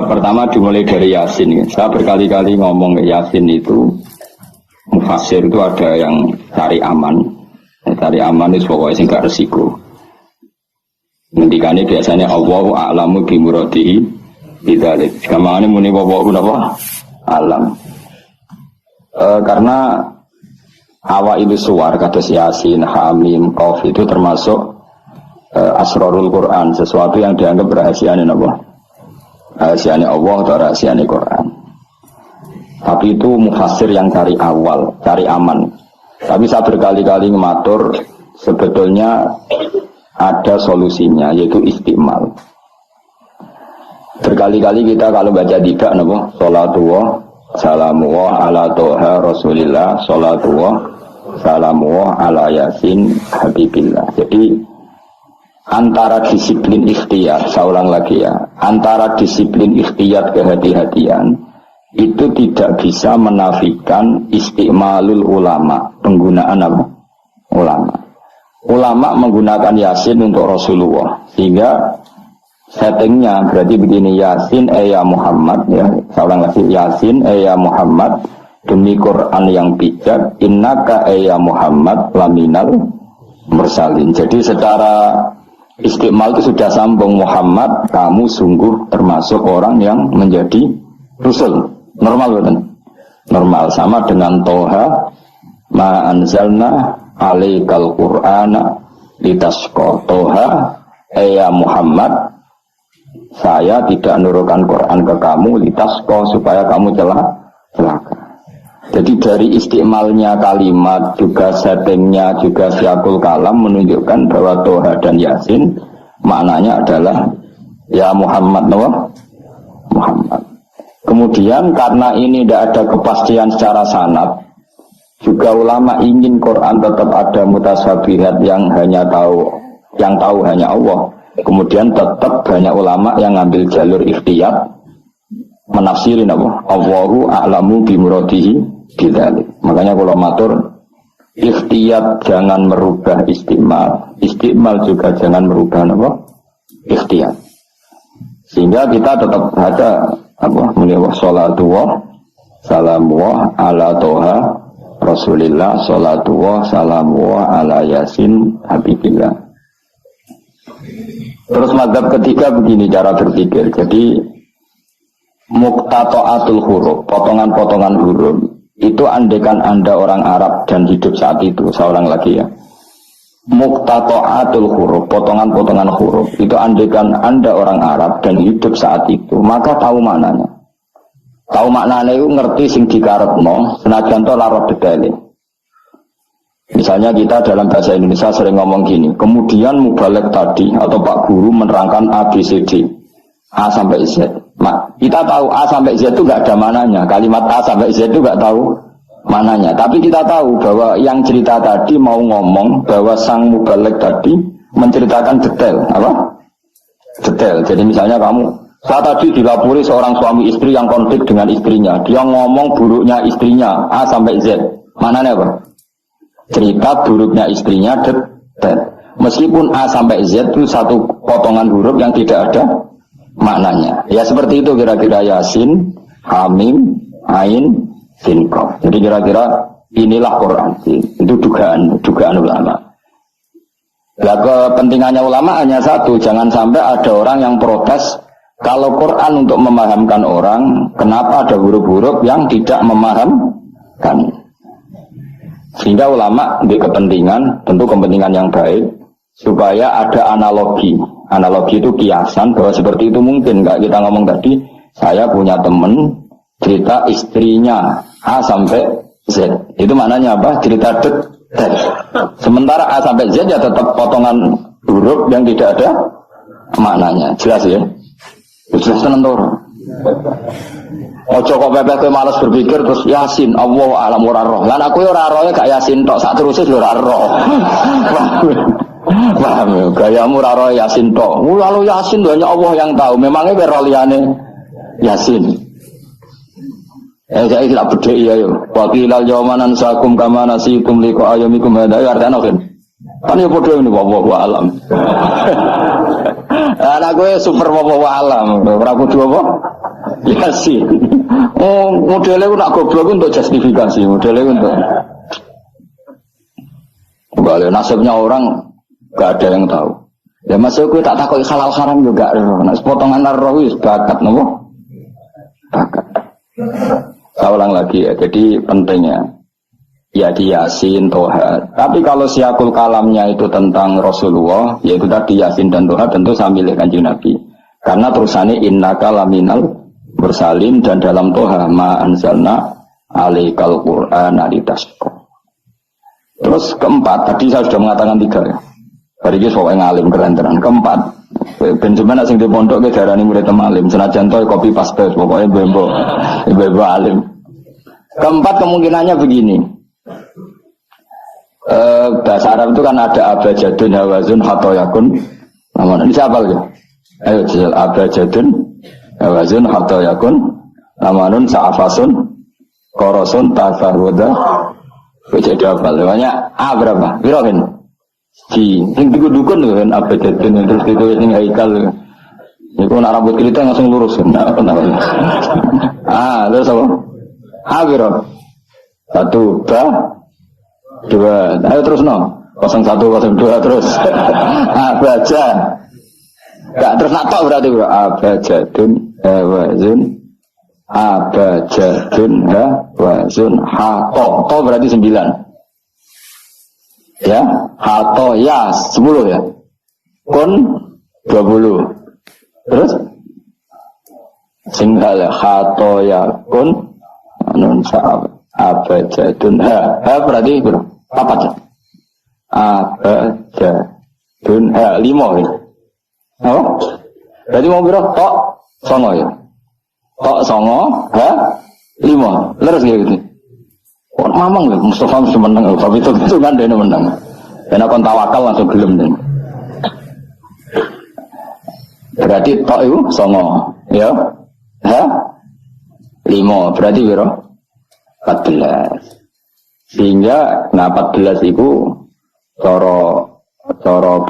Pertama dimulai dari Yasin. Saya berkali-kali ngomong Yasin itu mufassir itu ada yang cari aman. Cari aman itu pokoknya sing gak resiko. Ngendikane biasanya Allahu a'lamu bi muradihi bidzalik. Kamane muni Allahu alam. Karena awal itu suar kados Yasin, Hamim, Qaf itu termasuk asrarul Quran, sesuatu yang dianggap rahasianya apa? Rahasianya Allah atau rahasianya Quran. Tapi itu mufassir yang cari awal, cari aman. Tapi saya berkali-kali ngematur sebetulnya ada solusinya, yaitu istimal. Berkali-kali kita kalau baca tidak, napa? Salatullah, salamullah ala toha rasulillah, salatullah, salamullah ala yasin habibillah. Jadi antara disiplin ikhtiyar, saya ulang lagi ya, antara disiplin ikhtiyar kehati-hatian itu tidak bisa menafikan istimalul ulama, penggunaan apa? Ulama. Ulama menggunakan Yasin untuk Rasulullah, sehingga settingnya berarti begini, Yasin ya Muhammad, ya, saya ulang lagi, Yasin ya Muhammad, demi Quran yang bijak, innaka ya Muhammad laminal mursalin. Jadi secara istimal itu sudah sambung, Muhammad kamu sungguh termasuk orang yang menjadi Rasul. Normal betul? Normal, sama dengan Toha ma anzalna alaikal qur'ana litasqa. Toha ya Muhammad, saya tidak nurunkan Quran ke kamu litasqa, supaya kamu celaka. Jadi dari istimalnya kalimat, juga settingnya, juga siakul kalam menunjukkan bahwa Toha dan Yasin maknanya adalah ya Muhammad, Muhammad. Kemudian karena ini tidak ada kepastian secara sanad, juga ulama ingin Quran tetap ada mutasyabihat yang tahu hanya Allah. Kemudian tetap banyak ulama yang ngambil jalur ikhtiyar menafsirin apa? Allahu a'lamu bi muradihi bidzalik. Makanya kalau matur ikhtiyar jangan merubah istimal, istimal juga jangan merubah apa? Ikhtiyar. Sehingga kita tetap ada apa? Mulya salatullah salamullah ala toha rasulillah, salatullah salamullah ala yasin habibillah. Terus mazhab ketiga begini cara berpikir. Jadi muqtata'atul huruf, potongan-potongan huruf itu andaikan Anda orang Arab dan hidup saat itu, seorang lagi ya. Muqtata'atul huruf, potongan-potongan huruf itu andaikan Anda orang Arab dan hidup saat itu, maka tahu maknanya. Tahu maknanya itu ngerti sing dikarepno, senajan to lara detaile. Misalnya kita dalam bahasa Indonesia sering ngomong gini, kemudian mubalek tadi atau Pak Guru menerangkan A, B, C, D, A sampai Z. Kita tahu A sampai Z itu nggak ada mananya. Kalimat A sampai Z itu nggak tahu mananya. Tapi kita tahu bahwa yang cerita tadi mau ngomong bahwa sang mubalek tadi menceritakan detail, apa? Detail. Jadi misalnya saya tadi dilapori seorang suami istri yang konflik dengan istrinya. Dia ngomong buruknya istrinya A sampai Z. Mananya apa? Cerita buruknya istrinya detail. Meskipun A sampai Z itu satu potongan huruf yang tidak ada maknanya. Ya seperti itu kira-kira Yasin, Hamim, Ain, Sin, Qaf. Jadi kira-kira inilah Quran. Itu dugaan ulama. Nah, kepentingannya ulama hanya satu, jangan sampai ada orang yang protes kalau Quran untuk memahamkan orang, kenapa ada huruf-huruf yang tidak memahamkan? Sehingga ulama di kepentingan, tentu kepentingan yang baik, supaya ada analogi. Analogi itu kiasan bahwa seperti itu mungkin. Enggak, kita ngomong tadi, saya punya teman cerita istrinya A sampai Z. Itu maknanya apa? Cerita detail. Sementara A sampai Z ya tetap potongan huruf yang tidak ada maknanya. Jelas ya? Jelas tentu. Ojo kok bebek kowe malas berpikir terus Yasin Allah alam ora roh. Lan aku ora rohe gak Yasin tok, sak terus ora roh. Paham, gayamu ora roh Yasin tok. Lalu Yasin hanya Allah yang tahu. Memangnya kowe roh liyane Yasin. Saya tidak bedhe ya yo. Wa qilal yawmanan sakum kama nasitum liqa ayyamikum hada artane kan. Kan ya padha ngene wallahu alam. Anak gue super wallahu alam. Ora kudu apa? Yasin. Oh, modelnya nak goblok untuk justifikasi, modelnya untuk balik nasibnya orang gak ada yang tahu. Ya masuk gue tak takut halal haram juga. Nah, potongan roh itu bakat, nopo? Bakat. Saya ulang lagi ya. Jadi pentingnya ya di Yasin, Toha. Tapi kalau siakul kalamnya itu tentang Rasulullah, yaitu tadi Yasin dan Toha, tentu saya milih Kanjeng Nabi. Karena terusannya innaka laminal mursalin dan dalam Toha ma anzalna alaikal qur'ana litasqa. Terus keempat, tadi saya sudah mengatakan 3 ya. Hari ini soalnya ngalim keren-keren. Keempat, Benjamin asing di pondok ke darah ini murid alim. Senajan toy kopi paste, pokoknya bebo alim. Keempat kemungkinannya begini. Bahasa Arab itu kan ada abajadun, hawazun, hatoyakun. Namun ini siapa lagi? Ayo jajal abajadun, hawazun, hatoyakun. Namanun, sa'afasun, korosun, tafarwada. Jadi apa? Namanya A berapa? Birohin. Di yang dukun kan abajadun terus itu yang haikal. Itu nak rambut kita langsung lurus kan? Terus apa? A biro. 1, 2, 2. Ayo terus no. 01, 02 terus. Baca. Enggak terus natok berarti bro. Abajadun, wazun. Abajadun, wazun. To berarti 9. Ya, hato ya 10 ya. Kun 20. Terus singgah hato ya kun anun sa'ab abajadun berarti berapa? 4 abajadun 5 ya. Apa? Berarti mau berapa? Tok songo ya. Tok songo 5. Leres gitu. Kok mamang ya, Mustafa mesti menang, tapi itu kan dia menang. Dan aku tawakal langsung gelem deh. Berarti tok itu songo, ya? 5, berarti biro 14. Sehingga, 14 itu coro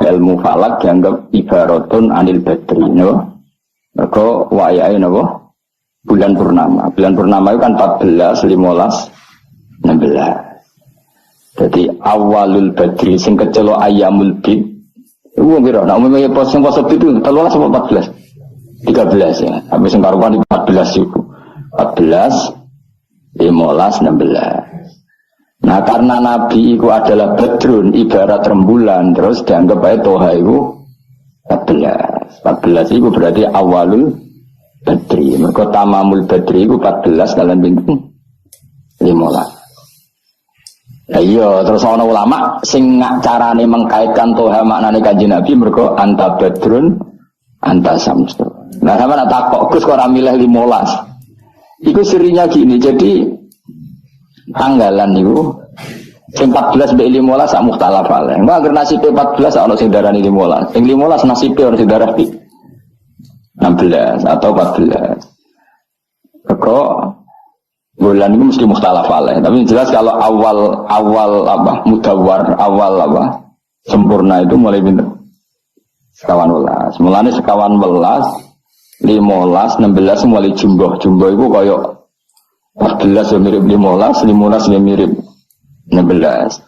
ilmu falak dianggap ibaratun anil badri, no? Mereka wayai, no? Bulan purnama. Bulan purnama itu kan 14, 15, 16. Jadi awalul badri sing kecelo ayamul bid. Iku piro? Nek umumnya poso itu 13 atau 14? 13 ya. Habis sing karuan 14 itu. 14 15 16. Nah, karena Nabi itu adalah badrun ibarat rembulan, terus dianggap aja toha itu 14. 14 itu berarti awalul badri. Mergo tamamul badri itu 14 kalian bingung 15. Nah iya, terus ana ulama sing carane mengkaitkan toha maknane Kanjeng Nabi mergo anta badrun anta samsu. Nah sama nak takok Gus kok ora milih 15. Iku sirinya gini, jadi tanggalan niku sing 14 mbek 15 sak mukhtalaf alaih. Mbak agar nasibe 14 ana sing darani 15. Sing 15 nasibe ana sing darani 16 atau 14. Kok bulan ini mesti mukhtalaf alaih, tapi jelas kalau awal apa mudawwar, awal apa sempurna itu mulai pinter sekawan welas. Mulane sekawan welas, 15, 16 mulai jumbo itu koyo 14 ya mirip 15 ya mirip 16.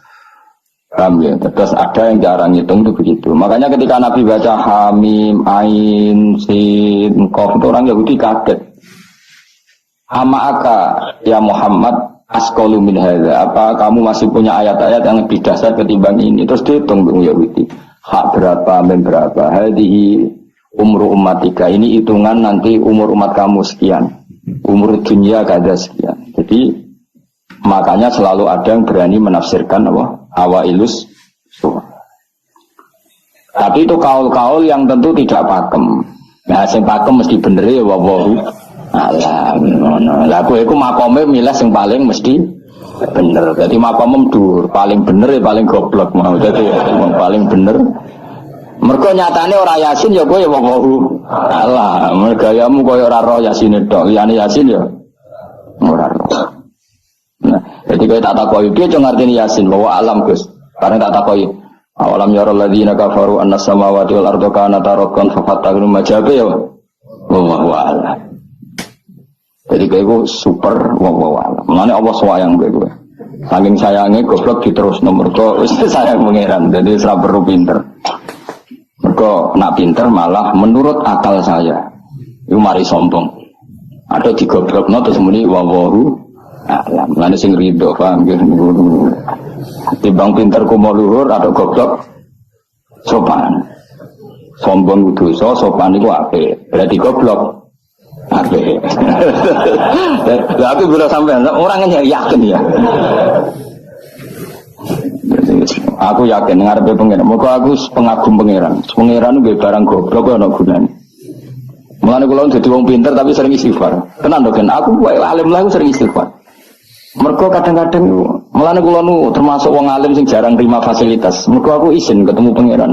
Paham ya? Terus ada yang jarang hitung itu begitu. Makanya ketika Nabi baca Hamim, Ain, Sin, Qaf itu orang Yahudi kaget. Ama'aka ya Muhammad asqalu min hadza. Apa kamu masih punya ayat-ayat yang lebih dasar ketimbang ini? Terus dihitung Yahudi. Hak berapa, men berapa? Hadhihi umru ummatika. Ini hitungan nanti umur umat kamu sekian. Umur dunia kada sekian. Jadi makanya selalu ada yang berani menafsirkan apa? Awailus surah. Tapi itu kaul-kaul yang tentu tidak pakem. Nah, sing pakem mesti bener ya wawahu alam. Lah kowe iku makome milih sing paling mesti bener. Dadi makome dhuwur, paling bener ya paling goblok mau. Dadi paling bener. Mergo nyatane ora Yasin ya kowe ya wawahu alam. Mergayamu koyo ora ro Yasin tok. Liyane Yasin ya ora ro. Nah, jadi kowe tak takoki piye cong artine Yasin bahwa alam Gus. Karena tak takoki awalam yarul ladzina kafaru annas samawati wal ardu kanata rakan fa fataqnu majabe ya wallahu a'lam. Jadi kowe super wong alam. Mulane Allah sayang kowe. Saking sayangnya goblok diterus nomor kok wis sayang pangeran. Jadi ora perlu pinter. Mergo nak pinter malah menurut akal saya. Iku mari sombong. Ada digoblokno terus muni wallahu alam. Mulane sing rido paham nggih. Timbang pinter ku mau luhur ada goblok sopan. Sombong dosa, sopan iku apik. Berarti goblok apik. Lah aku bila sampean orangnya yakin ya. Aku yakin ngarepe pangeran. Moga aku pengagum pangeran. Pangeran nggih barang goblok ana gunane. Mulane kula dadi wong pinter tapi sering istighfar. Tenan to kan aku wae alim lah aku sering istighfar. Mergo kadang-kadang mulane kula nu termasuk wong alim sing jarang terima fasilitas. Mergo aku izin ketemu pangeran.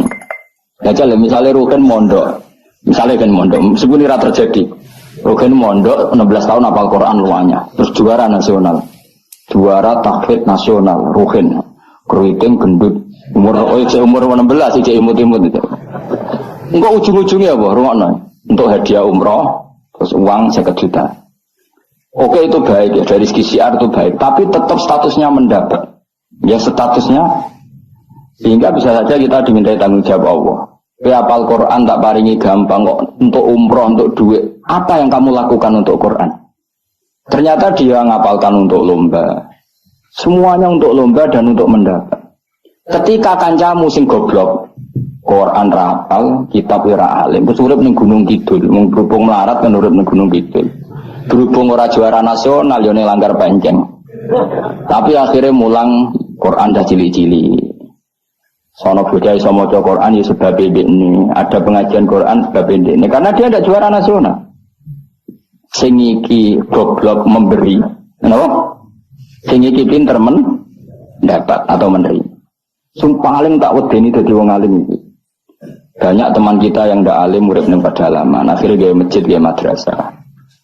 Jajal misalnya Rugen mondok. Misalnya kan mondok, meskipun ini terjadi. Rugen mondok 16 tahun hafal Quran luanya. Terus juara nasional. Juara tahfidz nasional Rugen. Keriting gendut umur 16 iki imut-imut itu. Engko ujung-ujungnya apa? Rungokno. Untuk hadiah umroh terus uang 50 juta. Oke itu baik ya dari segi syiar itu baik, tapi tetap statusnya mendapat. Ya statusnya sehingga bisa saja kita dimintai tanggung jawab Allah. Hafal Quran tak paringi gampang kok untuk umroh untuk duit. Apa yang kamu lakukan untuk Quran? Ternyata dia ngapalkan untuk lomba. Semuanya untuk lomba dan untuk mendapat. Ketika kancamu sing goblok Quran rapal, kitab ora alim, terus urip ning Gunung Kidul, mung berhubung melarat kan urip ning Gunung Kidul. Berhubung ora juara nasional yo ning Langgar Penceng. Tapi akhirnya mulang Quran dah cili-cili. Sono bocah iso maca Quran ya sebab ini, ada pengajian Quran sebab ini. Karena dia ada juara nasional. Sing iki goblok memberi, kenapa? Sing iki pinter mendapat atau menerima. Sumpah paling tak wedeni dadi wong alim iki. Banyak teman kita yang ndak alim urip ning pedalaman, akhirnya gawe masjid, gawe madrasah.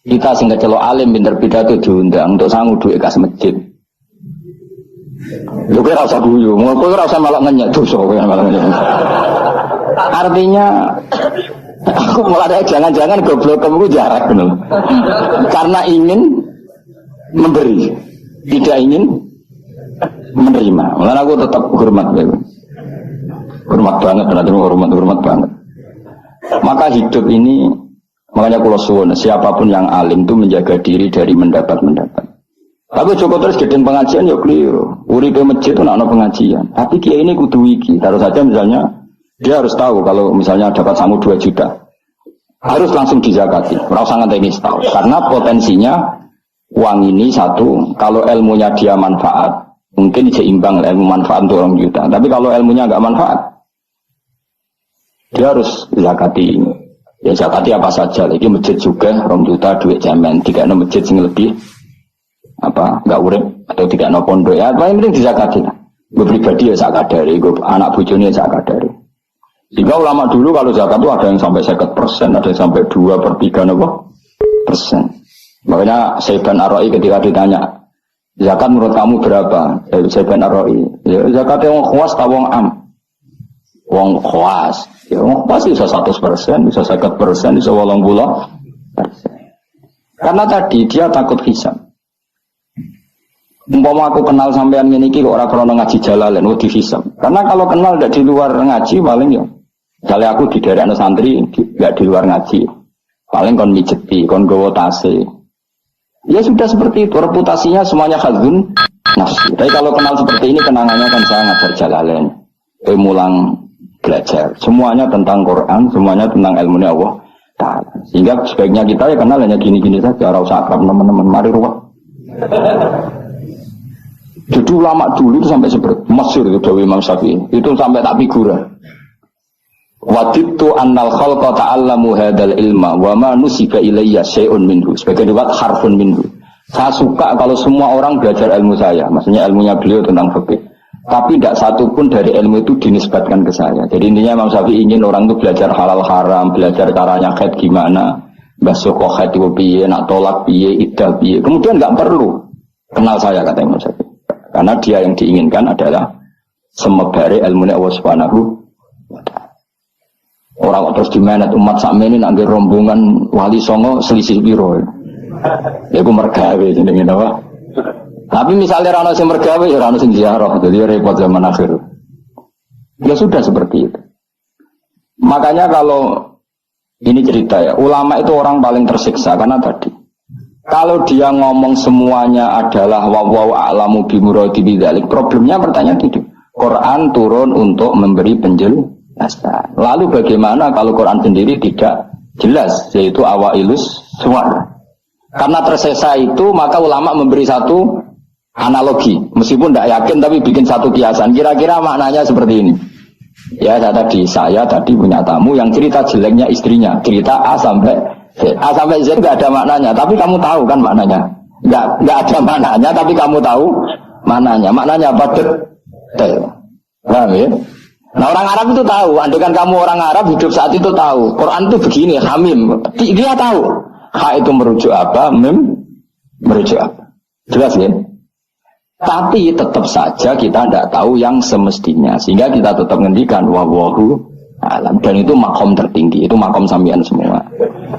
Kita sing kecelok alim pinter pidato diundang untuk sangu duit kas masjid. Lho kira usah guyu, kowe ora usah malah ngenyek dosa kowe malah ngenyek. Artinya aku mulai jangan-jangan goblokmu jarak bener. Karena ingin memberi, tidak ingin menerima. Mulane aku tetap hormat ya. Hormat banget, hormat banget. Maka hidup ini, makanya kalau suwun, siapapun yang alim itu menjaga diri dari mendapat. Tapi Joko terus gedeng pengajian ya keliru. Uripe masjid itu nak pengajian. Tapi kiai ini kudu iki. Taruh saja misalnya dia harus tahu kalau misalnya dapat sangu 2 juta, harus langsung dizakati. Ora usah ngenteni setahun. Karena potensinya uang ini satu, kalau ilmunya dia manfaat, mungkin seimbang ilmu manfaat untuk 2 juta. Tapi kalau ilmunya enggak manfaat, dia harus zakati ini. Ya zakati apa saja. Lagi masjid juga 2 juta duit jaman. Tidak ada masjid yang lebih enggak urip atau tidak ada pondok. Ya paling penting dizakati. Gue pribadi ya zakat dari, gue anak bojone ya zakat dari. Jika ulama dulu kalau zakat itu ada yang sampai 50%, ada yang sampai 2/3%. Makanya Saiban Ar-Ra'i ketika ditanya, zakat menurut kamu berapa? Saiban Ar-Ra'i, ya zakatnya wong khawas ta wong am? Wong khawas. Ya wong khawas bisa 100%, bisa 50%, bisa 80%. Karena tadi dia takut hisab. Umpama aku kenal sampean ngene iki kok ora krono ngaji Jalalain wedi hisab. Karena kalau kenal ndak di luar ngaji paling ya. Misalnya aku di daerah santri nggak di luar ngaji. Paling kon mijeti, kon gowo tase. Ya sudah seperti itu, reputasinya semuanya khazun nafsi. Tapi kalau kenal seperti ini kenangannya kan saya ngajar Jalalain. Mulang belajar. Semuanya tentang Quran, semuanya tentang ilmu Allah Ta'ala. Sehingga sebaiknya kita ya kenal hanya gini-gini saja, ora usah akrab teman-teman, mari ruwet. Jadi ulama dulu itu sampai seperti masyhur itu Dawi Imam Syafi'i. Itu sampai tak figura. Wadittu annal khalqa ta'allamu hadzal ilma wa ma nusiba ilayya syai'un minhu. Sebagai riwayat harfun minhu. Saya suka kalau semua orang belajar ilmu saya, maksudnya ilmunya beliau tentang fikih. Tapi tidak satu pun dari ilmu itu dinisbatkan ke saya. Jadi intinya Imam Syafi'i ingin orang itu belajar halal haram, belajar caranya haid gimana, basuh kok haid itu piye, nak tolak piye, iddah piye. Kemudian enggak perlu kenal saya, kata Imam Syafi'i. Karena dia yang diinginkan adalah semebare ilmunya Allah Subhanahu wa ta'ala. Orang terus dimenet umat sakmene nak rombongan wali songo selisih piro. Ya ku mergawe jenenge napa. Tapi misalnya rano sing mergawe ya rano sing ziarah, jadi repot zaman akhir. Ya sudah seperti itu. Makanya kalau ini cerita ya, ulama itu orang paling tersiksa karena tadi kalau dia ngomong semuanya adalah wa a'lamu bi muradi bidzalik, problemnya pertanyaan itu. Quran turun untuk memberi penjelasan. Lalu bagaimana kalau Quran sendiri tidak jelas, yaitu awailus suwar. Karena tersesa itu maka ulama memberi satu analogi, meskipun tidak yakin tapi bikin satu kiasan. Kira-kira maknanya seperti ini. Ya saya tadi punya tamu yang cerita jeleknya istrinya, cerita A sampai Z. A sampai Z nggak ada maknanya, tapi kamu tahu kan maknanya. Nggak ada maknanya, tapi kamu tahu maknanya. Maknanya apa? Detail. Paham ya? Nah orang Arab itu tahu. Andaikan kamu orang Arab hidup saat itu tahu. Quran itu begini, hamim. Dia tahu. Ha itu merujuk apa? Mim merujuk apa? Jelas ya? Tapi tetap saja kita tidak tahu yang semestinya, sehingga kita tetap ngendikan wallahu alam, dan itu makom tertinggi, itu makom sampean semua.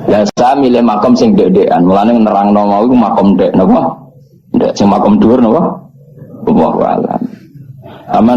Ya saya milih makom sing dek-dekan, mulane nerangno mau iku makom dek napa? Ndek sing makom dhuwur napa? Wallahu alam. Aman.